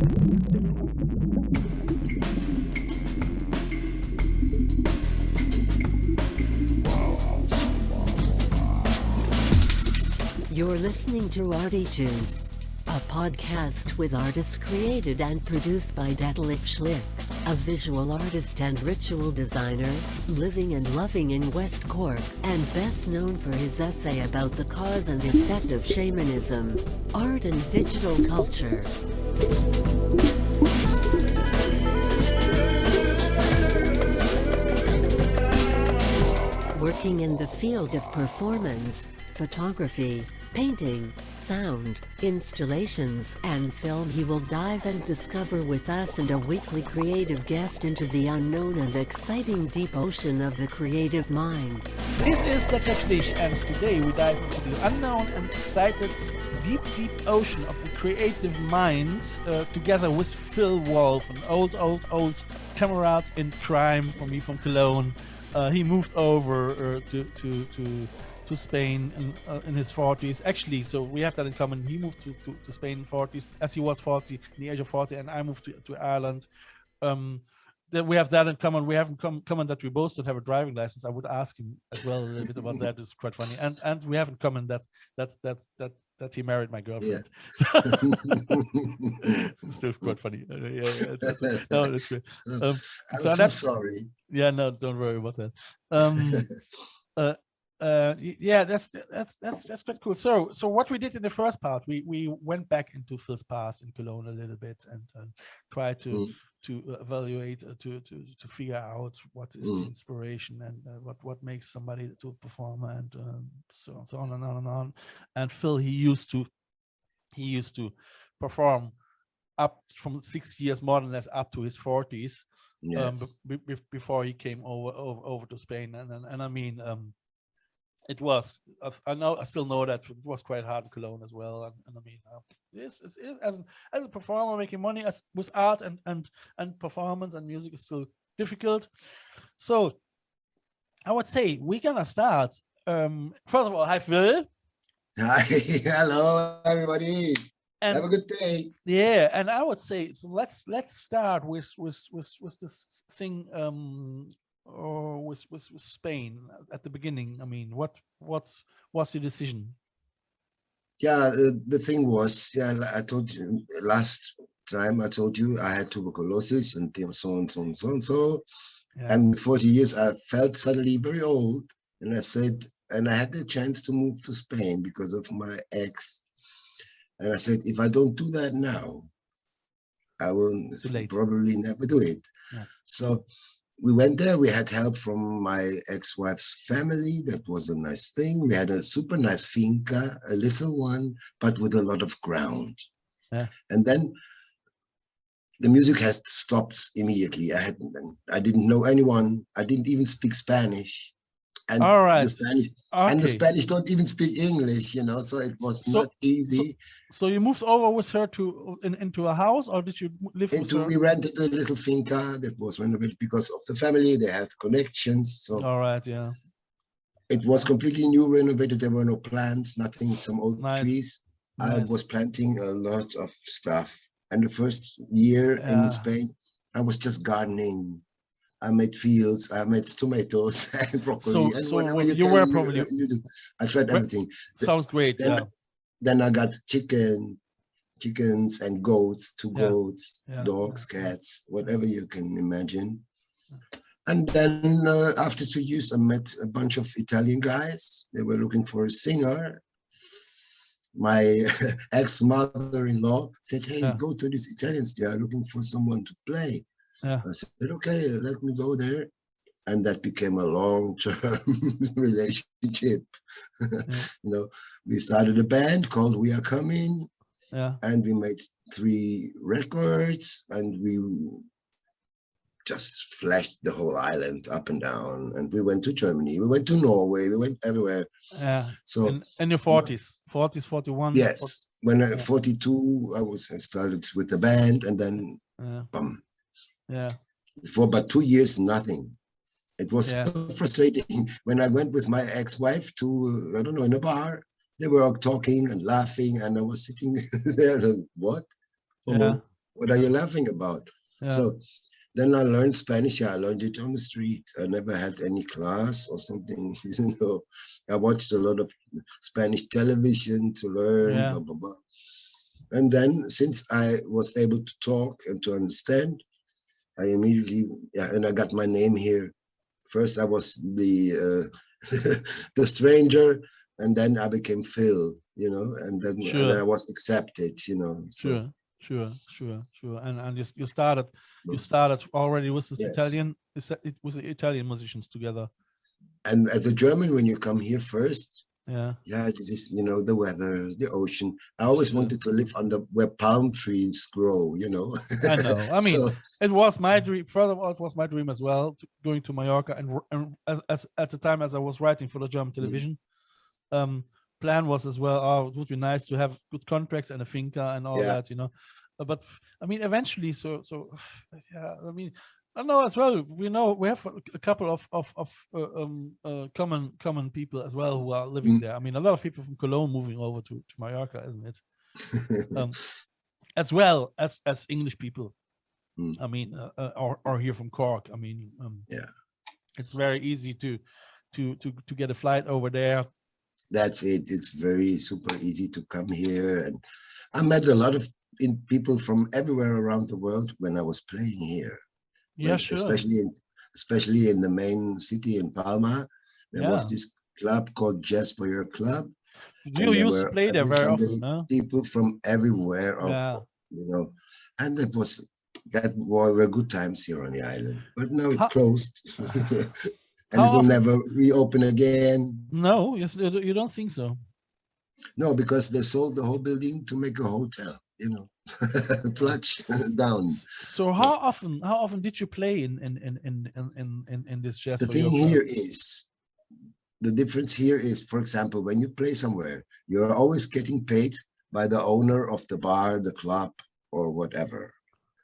You're listening to ArTeetude, a podcast with artists created and produced by Detlef Schlick, a visual artist and ritual designer, living and loving in West Cork, and best known for his essay about the cause and effect of shamanism, art and digital culture. Working in the field of performance, photography, painting, sound, installations, and film, he will dive and discover with us and a weekly creative guest into the unknown and exciting deep ocean of the creative mind. This is Detlef Schlick, and today we dive into the unknown and excited deep ocean of the creative mind together with Phil Wolff, an old comrade in crime for me from Cologne. He moved over to Spain in his 40s. Actually, so we have that in common. He moved to Spain in 40s, as he was 40, in the age of 40, and I moved to Ireland. That we have that in common. We have in common that we both don't have a driving license. I would ask him as well a little bit about that. It's quite funny. And we have in common that he married my girlfriend. Yeah. It's still quite funny. No, that's great. I'm so sorry. Yeah, no, don't worry about that. Yeah, that's quite cool. So what we did in the first part, we went back into Phil's past in Cologne a little bit and tried to evaluate to figure out what is the inspiration and what makes somebody to perform and so on and on and on. And Phil, he used to perform up from 6 years, more than less, up to his 40s. Yes. Before he came over to Spain, and I mean, it was. I still know that it was quite hard in Cologne as well, and I mean, this is as a performer making money with art and performance and music is still difficult. So I would say we're gonna start. First of all, hi Phil. Hi, hello everybody. And have a good day. Yeah, and I would say so. Let's start with this thing with Spain at the beginning. I mean, what was your decision? Yeah, the thing was, I told you last time. I told you I had tuberculosis and so on. Yeah. And 40 years, I felt suddenly very old, and I said, and I had the chance to move to Spain because of my ex. And I said, if I don't do that now, I will probably never do it. Yeah. So we went there. We had help from my ex-wife's family. That was a nice thing. We had a super nice finca, a little one, but with a lot of ground. Yeah. And then the music has stopped immediately. I didn't know anyone. I didn't even speak Spanish. And all right. The Spanish don't even speak English, so it was not easy. So you moved over with her into a house, or did you live with her? We rented a little finca that was renovated because of the family. They had connections. So all right, yeah. It was completely new, renovated. There were no plants, nothing, some old trees. Nice. I was planting a lot of stuff. And the first year in Spain, I was just gardening. I made fields, I made tomatoes and broccoli. So you do. I tried everything. Sounds great. Then I got chickens and goats, goats, dogs, cats, whatever you can imagine. And then after 2 years, I met a bunch of Italian guys. They were looking for a singer. My ex-mother-in-law said, hey, go to these Italians. They are looking for someone to play. Yeah. I said, okay, let me go there. And that became a long-term relationship. Yeah. We started a band called We Are Coming. Yeah. And we made 3 records, and we just flashed the whole island up and down. And we went to Germany, we went to Norway, we went everywhere. Yeah. So in your 40s, 41? Yes. When I 42, I started with the band, and then boom. Yeah. For about 2 years, nothing. It was so frustrating. When I went with my ex-wife to, I don't know, in a bar, they were all talking and laughing, and I was sitting there like, what? Yeah. What are you laughing about? Yeah. So then I learned Spanish. Yeah, I learned it on the street. I never had any class or something. You know, I watched a lot of Spanish television to learn, Yeah. blah, blah, blah. And then since I was able to talk and to understand, I immediately, yeah, and I got my name here. First, I was the the stranger, and then I became Phil, you know, and then Sure. I was accepted, you know. So Sure. And you started already with this yes, with the Italian musicians together. and as a German, when you come here first, Yeah. yeah, this is, you know, the weather, the ocean. I always Sure. wanted to live under where palm trees grow, you know. I know. I mean, So, it was my dream. Further, it was my dream as well, going to Mallorca. And as at the time, as I was writing for the German television, plan was as well. Oh, it would be nice to have good contracts and a finca and all yeah, that, you know. But I mean, eventually, so yeah. I mean, I know as well. We know we have a couple of common people as well who are living mm, there. I mean, a lot of people from Cologne moving over to Mallorca, isn't it? As well as English people. mm, I mean, or here from Cork. I mean, yeah. it's very easy to get a flight over there. That's it. It's very super easy to come here, and I met a lot of people from everywhere around the world when I was playing here. Yeah, sure. Especially in the main city in Palma, there Yeah. was this club called Jazz for Your Club, You and there used to were play there every very Sunday often, no? people from everywhere of, Yeah. you know, and that were good times here on the island. But now it's How, closed, and how it will often? never reopen again. No, you don't think so. No, because they sold the whole building to make a hotel, you know, plunge down. So how often did you play in this Jazz The for Your thing Club? here is, the difference here is, for example, when you play somewhere, you're always getting paid by the owner of the bar, the club, or whatever.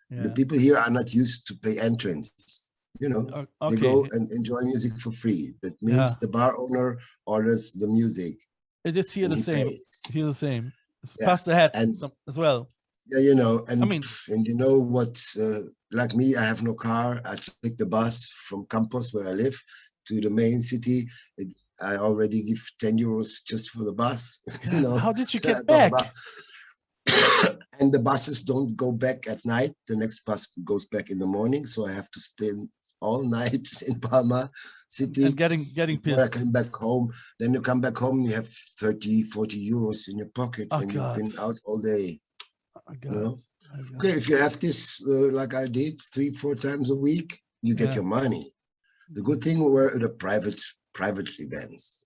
Yeah. The people here are not used to pay entrance. You know, they Okay. go and enjoy music for free. That means Yeah. the bar owner orders the music It is here and the he same. pays. Here the same. It's Yeah, past the hat and as well. yeah, you know, I mean, and you know what? Like me, I have no car. I take the bus from Campos, where I live, to the main city. I already give 10 euros just for the bus. You know, how did you so I get talk back? about, and the buses don't go back at night. The next bus goes back in the morning, so I have to stay all night in Palma City And getting before I pissed. come back home. Then you come back home, you have 30, 40 euros in your pocket, Oh and you've God. been out all day. Oh You God. know? Oh, God. Okay, if you have this like I did 3-4 times a week, you get Yeah. your money. The good thing were the private events.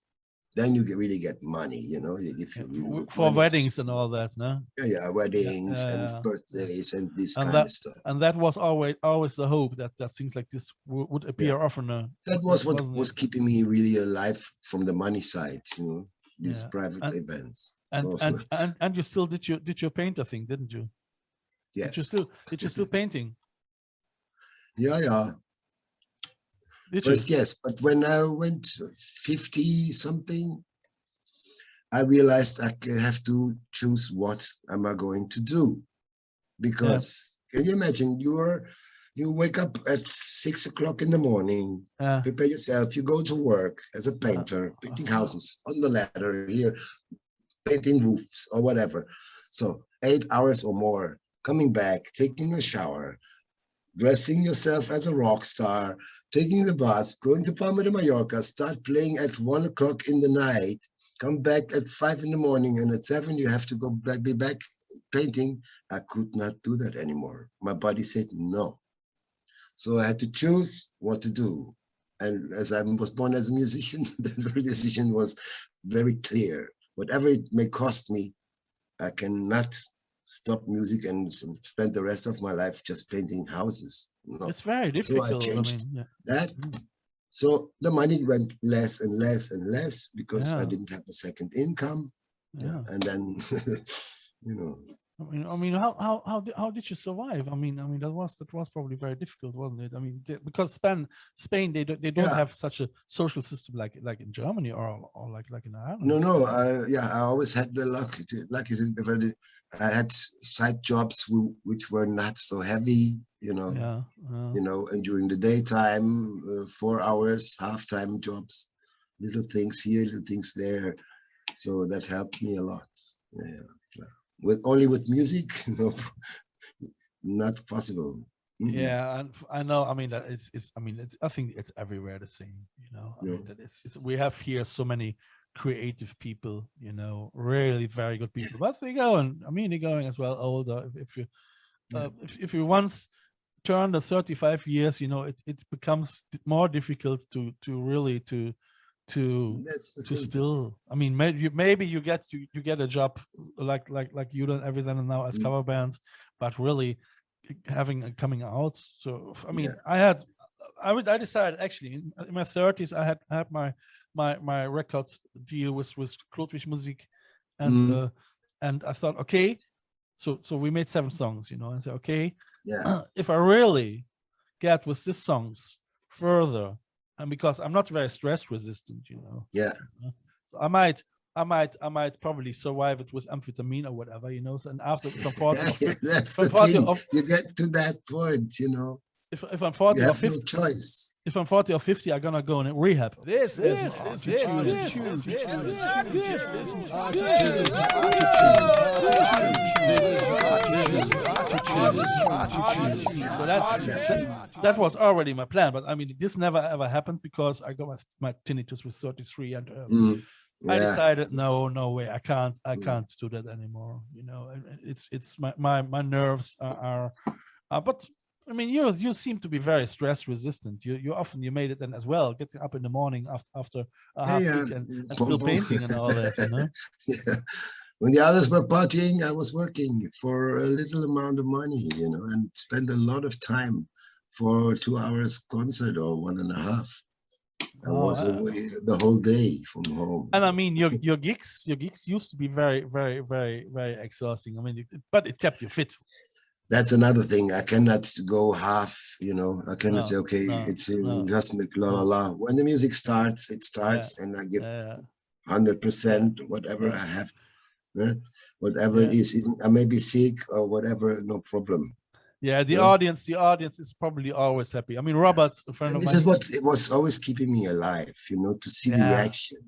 Then you really get money, you know, if you really good For money. weddings and all that, no? Yeah, weddings and Yeah. birthdays and this And kind of stuff. that was always the hope that things like this would appear Yeah. oftener. That was what Wasn't was it? keeping me really alive from the money side, you know, these Yeah. private And events. and, So and you still did your painter thing, didn't you? yes. Did you still painting? Yeah. Did you? First, yes, but when I went 50 something, I realized I have to choose what am I going to do, because can you imagine you wake up at 6 o'clock in the morning, prepare yourself, you go to work as a painter, painting houses on the ladder here, painting roofs or whatever. So 8 hours or more, coming back, taking a shower, dressing yourself as a rock star, taking the bus, going to Palma de Mallorca, start playing at 1 o'clock in the night, come back at 5 in the morning, and at 7 you have to go back, be back painting. I could not do that anymore. My body said no. So I had to choose what to do. And as I was born as a musician, the decision was very clear. Whatever it may cost me, I cannot stop music and spend the rest of my life just painting houses. No. It's very difficult. So I changed that. Mm. So the money went less and less and less because Yeah. I didn't have a second income. Yeah. And then, you know. How did you survive? That was probably very difficult, wasn't it? Because Spain they don't have such a social system like in Germany or like in Ireland. No. I always had the luck. Like you said, I had side jobs which were not so heavy, you know. Yeah. You know, and during the daytime, 4 hours, half-time jobs, little things here, little things there. So that helped me a lot. Yeah. With music, no, not possible. Yeah, and I know. That I think it's everywhere the same. You know, we have here so many creative people. You know, really very good people. But they're going. They're going as well older. If you once turn the 35 years, you know, it becomes more difficult to really to still. Maybe you get a job like you done everything now as cover band, but really coming out. So I decided actually in my 30s I had my record deal with Klotwig Musik, and I thought, okay, so we made 7 songs, you know, and I said, okay, if I really get with these songs further, and because I'm not very stress resistant, you know. Yeah. So I might probably survive it with amphetamine or whatever, you know. So, and after some 40 or 50, that's the thing. You get to that point, you know. If I'm 40 or 50, no choice. If I'm 40 or 50, I'm gonna go in rehab. This is So that was already my plan, but this never ever happened because I got my tinnitus with 33, and I decided no way, I can't do that anymore. You know, it's my nerves are but you seem to be very stress resistant. You often made it then as well, getting up in the morning after a half week and still painting and all that, you know. Yeah. When the others were partying, I was working for a little amount of money, you know, and spend a lot of time for 2 hours concert or 1.5. I was away the whole day from home. And your gigs used to be very, very, very, very exhausting. But it kept you fit. That's another thing. I cannot go half, you know. I cannot say, okay, it's rhythmic, la. When the music starts, it starts, and I give 100%, whatever I have, whatever it is. Even I may be sick or whatever, no problem. Yeah, the audience is probably always happy. Robert's a friend of mine. This is what it was always keeping me alive, you know, to see the reaction.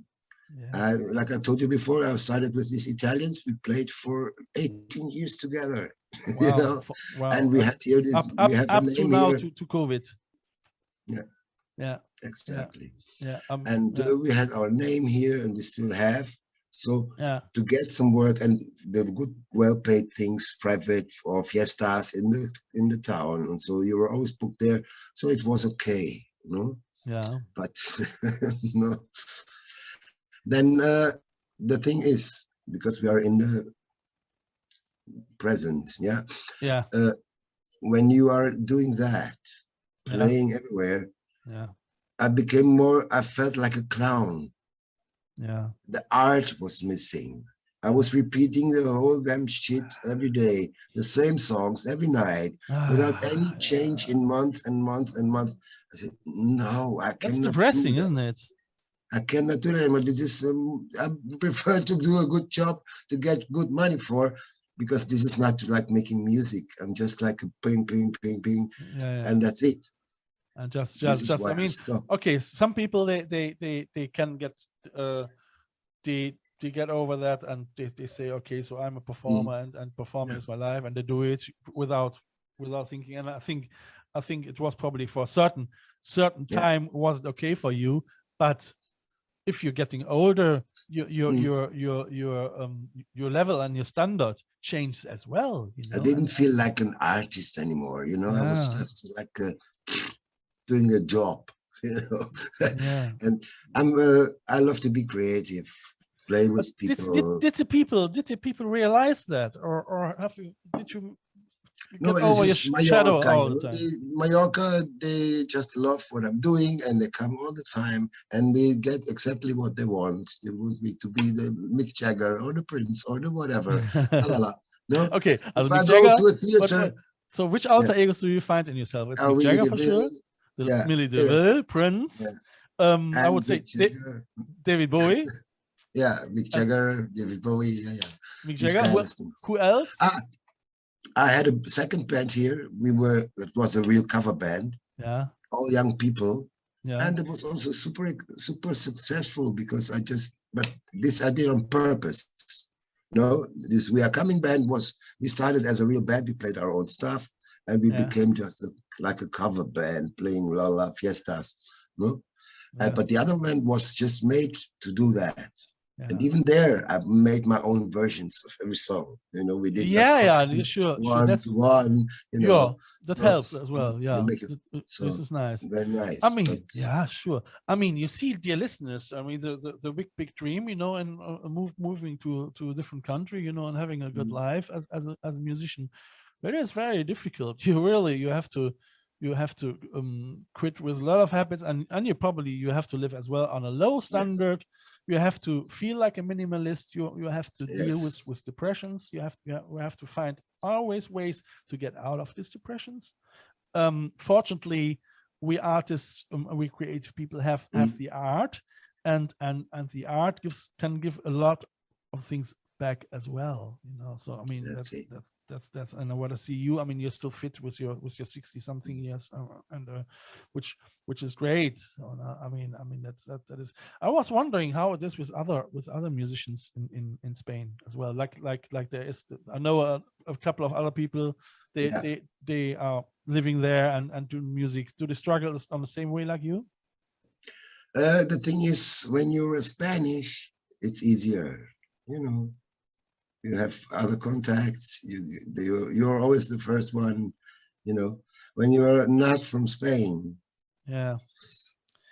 Yeah. Like I told you before, I started with these Italians. We played for 18 years together, you know, and we had here this. We have up a name to now here. to COVID. Yeah, exactly. Yeah, and we had our name here, and we still have. So to get some work and the good, well-paid things, private or fiestas in the town, and so you were always booked there. So it was okay, you know. Yeah. But no. Then the thing is, because we are in the present, when you are doing that, playing everywhere, I felt like a clown. Yeah. The art was missing. I was repeating the whole damn shit every day, the same songs every night, without any change in month and month and month. I said, no, I cannot. That's depressing, isn't it? I cannot do that anymore. This is I prefer to do a good job to get good money for, because this is not like making music. I'm just like a ping, and that's it. And just okay. Some people they can get they get over that, and they say, okay, so I'm a performer and performing is my life, and they do it without thinking. And I think it was probably for a certain time wasn't okay for you, but if you're getting older, your level and your standard changes as well. You know? I didn't feel like an artist anymore. You know, I was just like doing a job. You know, and I love to be creative, play with people. Did the people realize that, or did you? No, it's Mallorca. Mallorca, they just love what I'm doing, and they come all the time, and they get exactly what they want. They want me to be the Mick Jagger or the Prince or the whatever. La, la, la. No, Okay, if Mick I go Jagger, to a theater, so which alter egos do you find in yourself? It's Mick Willie Jagger for sure, DeVille, yeah, Millie you know, DeVille, Prince. yeah, I and would say Mick Jagger, David Bowie yeah, Mick as Jagger, David Bowie, yeah, Mick these Jagger. kind of things. Who else? I had a second band here. It was a real cover band, Yeah, all young people. yeah, And it was also super successful because but this I did on purpose. No, this We Are Coming band we started as a real band. We played our own stuff and we yeah, became just like a cover band playing La La Fiestas. No, yeah, but the other band was just made to do that. And yeah. even there, I made my own versions of every song. We did not Yeah, copy sure. one That's to one, yeah, that So helps as well. you Yeah, make it this so is nice. very I nice. But mean, yeah, sure. I mean, you see, dear listeners, I mean, the big dream, and moving to a different country, and having a good life as a musician, it is very difficult. You have to quit with a lot of habits, and you have to live as well on a low yes, standard. You have to feel like a minimalist. You have to deal yes. with depressions. We have to find always ways to get out of these depressions. Fortunately, we artists, we creative people have the art, and the art can give a lot of things back as well. So I mean, That's it. that's and I want to see you. I mean, you're still fit with your 60 something years, and which is great. So, I mean that is. I was wondering how it is with other musicians in Spain as well. Like there is. I know a couple of other people. Yeah. They are living there and doing music. Do they struggle on the same way like you? The thing is, when you're a Spanish, it's easier. You have other contacts. You're always the first one. When you're not from Spain, Yeah.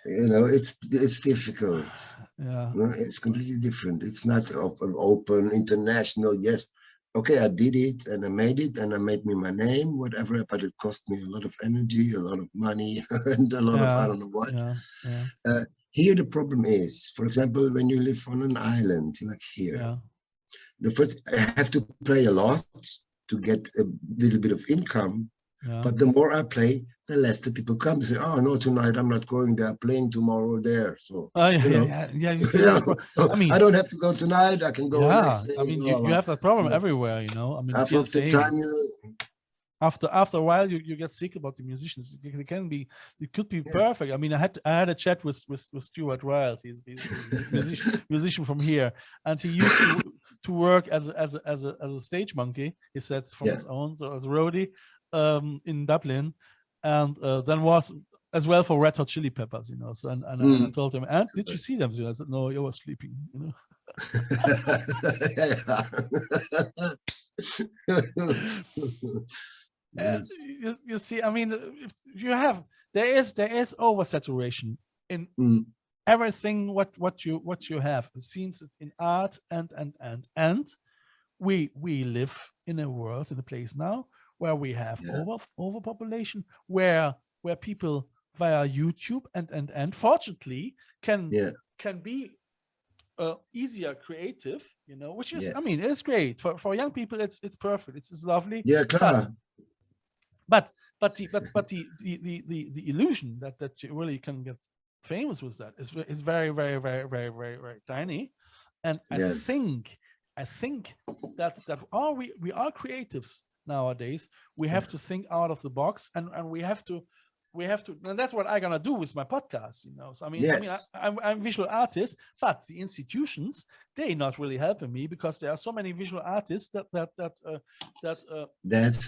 it's difficult. Yeah. It's completely different. It's not an open international. Yes, okay, I did it and I made it and I made me my name, whatever. But it cost me a lot of energy, a lot of money, and a lot of I don't know what. Yeah. Here the problem is, for example, when you live on an island like here. Yeah. The first, I have to play a lot to get a little bit of income. Yeah. But the more I play, the less the people come. They say, "Oh no, tonight I'm not going there. Playing tomorrow there." So yeah. You see, so I mean, I don't have to go tonight. I can go next day. I mean, you have that problem everywhere. I mean, half of the time after a while you get sick about the musicians. It could be perfect. I mean, I had a chat with Stuart Wilde. He's a musician from here, and he used to work as a stage monkey. He said from his own, so as a roadie in Dublin, and then was as well for Red Hot Chili Peppers. So and I told him, and did you see them? So I said, no, you were sleeping. Yes. You see, I mean, if you have there is oversaturation in everything what you have. It seems in art and we live in a world, in a place now where we have overpopulation, where people via YouTube and fortunately can be easier creative, which is I mean, it's great for young people. It's perfect. It's lovely. Yeah, klar. But the illusion that you really can get famous with that is very, very, very, very, very, very tiny. And I think that we are creatives nowadays. We have to think out of the box, and we have to, and that's what I'm gonna do with my podcast. So I mean, I'm a visual artist, but the institutions, they're not really helping me because there are so many visual artists that that's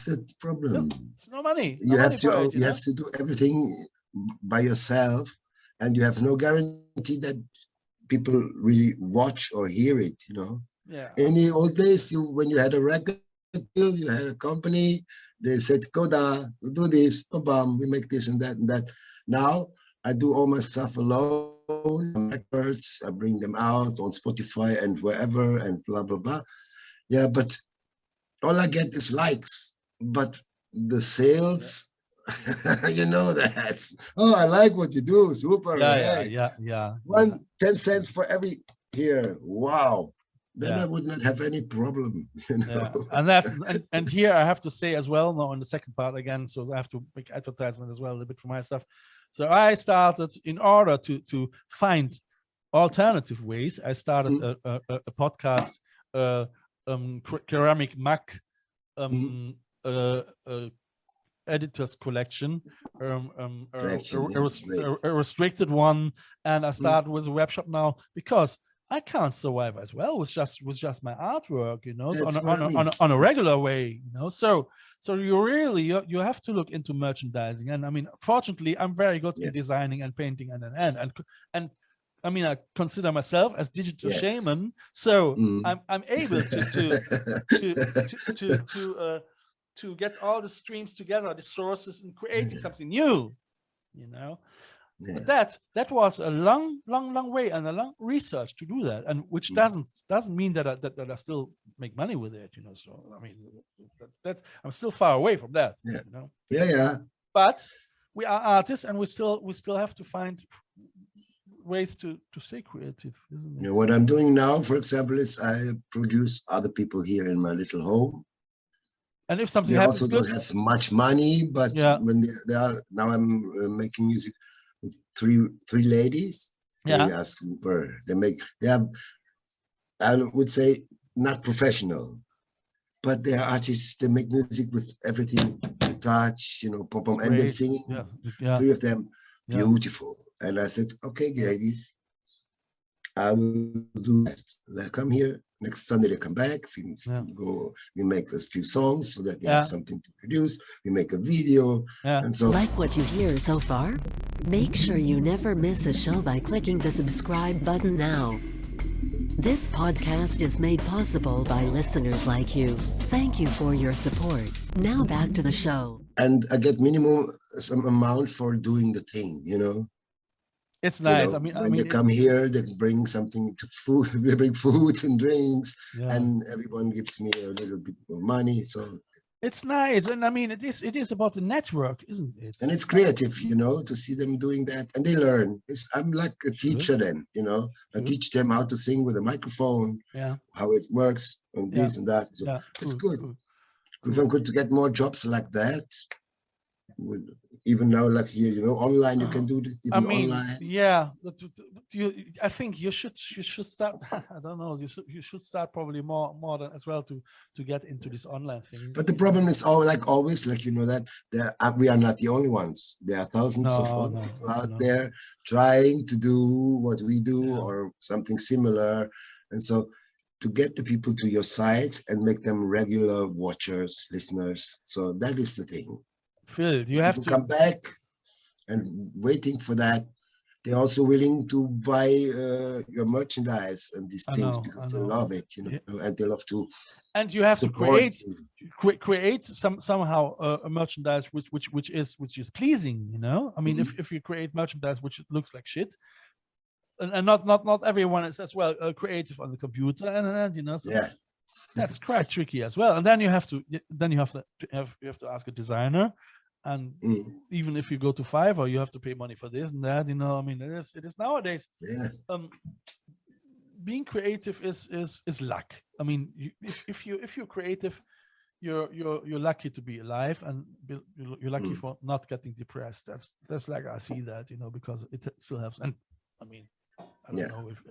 the problem. It's no money. You have to do everything by yourself, and you have no guarantee that people really watch or hear it. Yeah. In the old days, when you had a record deal, you had a company, they said, "Go there, do this, bam, we make this and that and that." Now I do all my stuff alone. Records, I bring them out on Spotify and wherever and blah blah blah. Yeah, but all I get is likes, but the sales, you know that. Oh, I like what you do, super. Yeah. 10 cents for every here. Wow. then I would not have any problem, you know. Yeah, and that's and here I have to say as well, now on the second part again, so I have to make advertisement as well a little bit for my stuff. So I started, in order to find alternative ways, I started a podcast, ceramic mug editors collection, a restricted one, and I started with a web shop now because I can't survive as well with just my artwork, you know, so on a regular way, you know. So you really you have to look into merchandising, and I mean, fortunately, I'm very good in designing and painting and I mean, I consider myself as digital shaman, so I'm able to get all the streams together, the sources, and creating something new, you know. But that was a long way and a long research to do that, and which doesn't mean that I still make money with it, you know. So I mean, that's I'm still far away from that, you know. But we are artists, and we still have to find ways to stay creative, isn't it? You know, what I'm doing now, for example, is I produce other people here in my little home. And if something they happens, also don't have much money, but when they are now, I'm making music with three ladies. They are super. They are, I would say, not professional, but they are artists. They make music with everything you touch, you know, pom pom, and they sing. Three of them, beautiful. And I said, okay, ladies, I will do that. They'll come here. Next Sunday they come back. We make a few songs so that they have something to produce. We make a video, and so. Like what you hear so far? Make sure you never miss a show by clicking the subscribe button now. This podcast is made possible by listeners like you. Thank you for your support. Now back to the show. And I get minimum some amount for doing the thing, you know. It's nice. You know, when they come here, they bring something to food. They bring food and drinks, and everyone gives me a little bit more money. So it's nice, and I mean, it is about the network, isn't it? And it's creative, you know, to see them doing that, and they learn. I'm like a teacher then, you know. I teach them how to sing with a microphone, how it works, and this and that. So it's good. If I'm good to get more jobs like that. Even now, like here, you know, online, you can do it even online. Yeah, I think you should start. I don't know. You should start probably more than as well to get into this online thing. But the problem is always, like, you know, that we are not the only ones. There are thousands of other people out there trying to do what we do or something similar, and so to get the people to your site and make them regular watchers, listeners. So that is the thing. Phil, you have to come back, and waiting for that. They're also willing to buy your merchandise and these things because they love it, you know, and they love to. And you have to create somehow a merchandise which is pleasing, you know. I mean, if you create merchandise which looks like shit, and not everyone is as well creative on the computer, and you know, so that's quite tricky as well. And then you have to ask a designer. And even if you go to Fiverr, you have to pay money for this and that, you know. I mean, it is nowadays. Being creative is luck. I mean, if you're creative, you're lucky to be alive, and you're lucky for not getting depressed. That's like I see that, you know, because it still helps. And I mean, I don't know if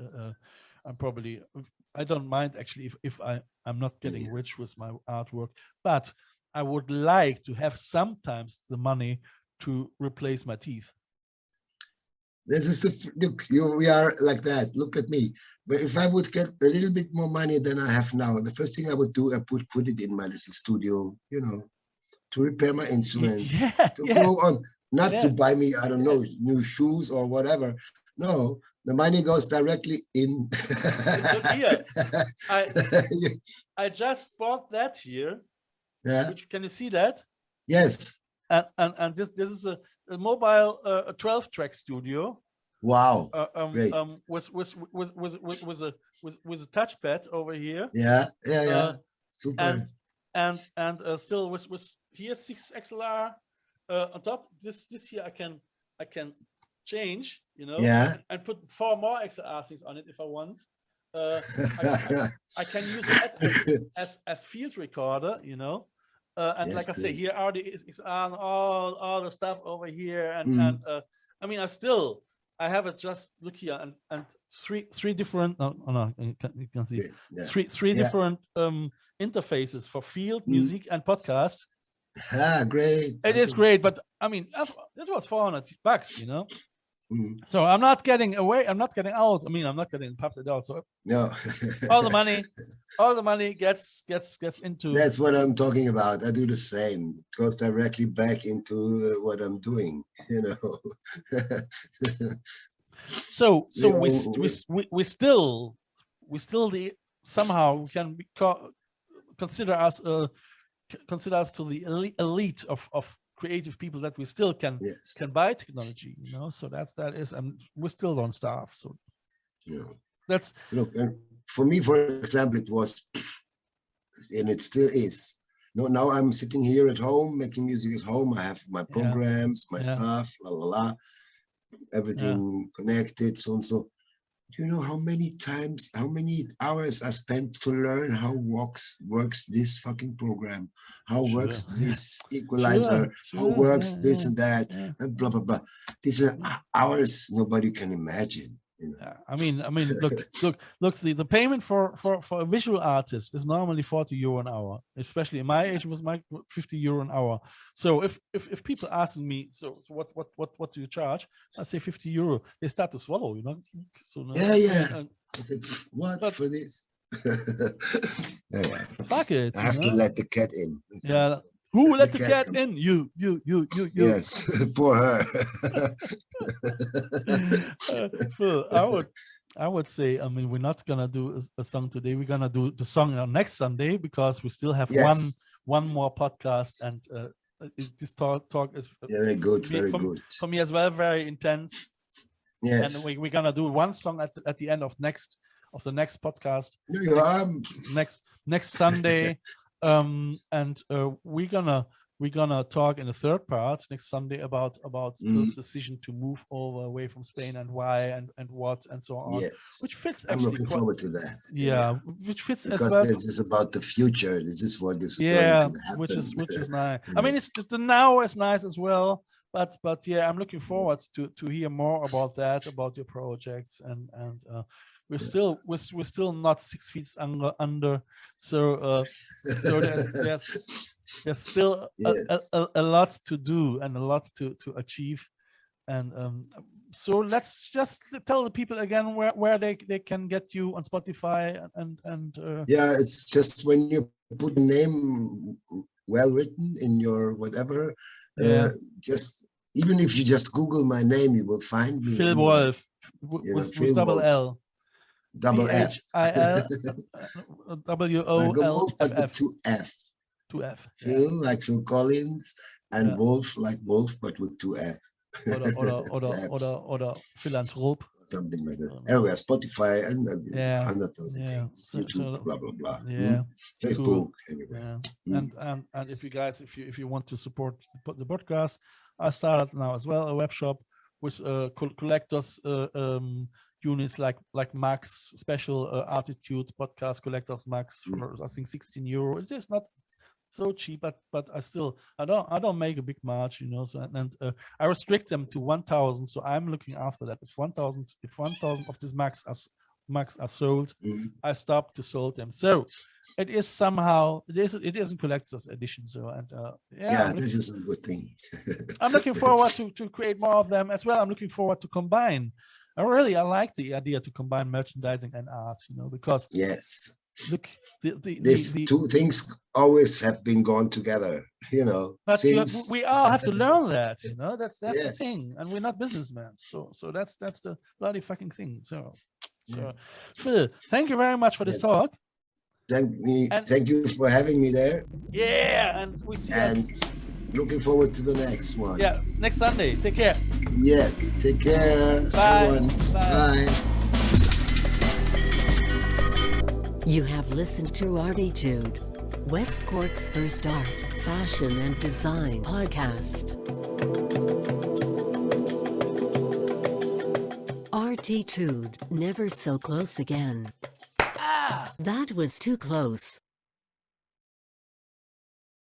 I don't mind actually if I'm not getting rich with my artwork, but I would like to have sometimes the money to replace my teeth. This is look, we are like that. Look at me. But if I would get a little bit more money than I have now, the first thing I would do, I put it in my little studio, you know, to repair my instruments, go on, not to buy me, I don't know, new shoes or whatever. No, the money goes directly in. Look here. I just bought that here. Yeah. Can you see that? Yes. And this is a mobile 12-track studio. Wow. Great. With a touchpad over here. Yeah. Super. And still with here 6 XLR on top. This here I can change, you know. Yeah. And put 4 more XLR things on it if I want. I can use it as field recorder, and Yes, like I say, great. here already is on all the stuff over here, and I mean, I have it. Just look here, and three different. No, you can see Yeah. three different interfaces for field, music, and podcast. Great. It is great, but I mean, that was $400, So I'm not getting away. I'm not getting out. I mean, I'm not getting pubs at all. So No. all the money gets into. That's what I'm talking about. I do the same. It goes directly back into what I'm doing. So we still somehow we can consider us to the elite of creative people that we still can buy technology, so that is, and we still don't starve. So that's look, and for me, for example, it was, and it still is. Now I'm sitting here at home making music at home. I have my programs, my stuff, everything connected, so and so. Do you know how many hours I spent to learn how works this fucking program, how works this equalizer, how works this and that, and blah, blah, blah. These are hours nobody can imagine. I mean, look. The payment for a visual artist is normally €40 an hour. Especially in my age, was my €50 an hour. So if people asking me, so what do you charge? I say €50. They start to swallow, So I said, what for this? Fuck it. I have to let the cat in. Yeah. Who let the cat in? You. Yes, poor her. Phil, I would say, I mean, we're not gonna do a song today. We're gonna do the song on next Sunday, because we still have one more podcast, and this talk is very good, very good for me as well, very intense. Yes, and we're gonna do one song at the end of the next podcast. Next Sunday. And we're gonna talk in the third part next Sunday about Phil's decision to move away from Spain, and why, and what, and so on. Yes, which fits. I'm looking forward to that. Yeah, which fits because as well. This is about the future. This is what is going to happen. which is nice. I mean, the now is nice as well. But yeah, I'm looking forward to hear more about that, about your projects, and we're still not 6 feet under, so there's still a lot to do and a lot to achieve, and so let's just tell the people again where they can get you on Spotify and it's just when you put a name well written in your whatever, just even if you just Google my name, you will find me. Phil Wolff with double Wolff. L. Double F. WOLFF. But with two F. Phil like Phil Collins, and Wolff like Wolf, but with two F. Oder Philanthrop. Something like that. Anyway, Spotify and 100,000 things. YouTube, blah blah blah. Facebook, anyway. And if you guys, if you want to support the podcast, I started now as well a web shop with collectors units like Max special ArTeetude podcast collectors Max for I think €16. It is not so cheap, but I don't make a big margin, so and I restrict them to 1,000. So I'm looking after that. If 1,000 of these Max are sold, I stop to sell them. So it is somehow it isn't collector's edition. So this is a good thing. I'm looking forward to create more of them as well. I'm looking forward to combine. I like the idea to combine merchandising and art, because look, these two things always have been gone together, But we all have to learn that, that's the thing, and we're not businessmen, so that's the bloody fucking thing. So Phil, thank you very much for this talk. Thank you for having me there. And we see us. Looking forward to the next one. Next Sunday. Take care. Yes, take care. Bye. Everyone. Bye. You have listened to ArTeetude, West Cork's first art, fashion and design podcast. ArTeetude, never so close again. That was too close.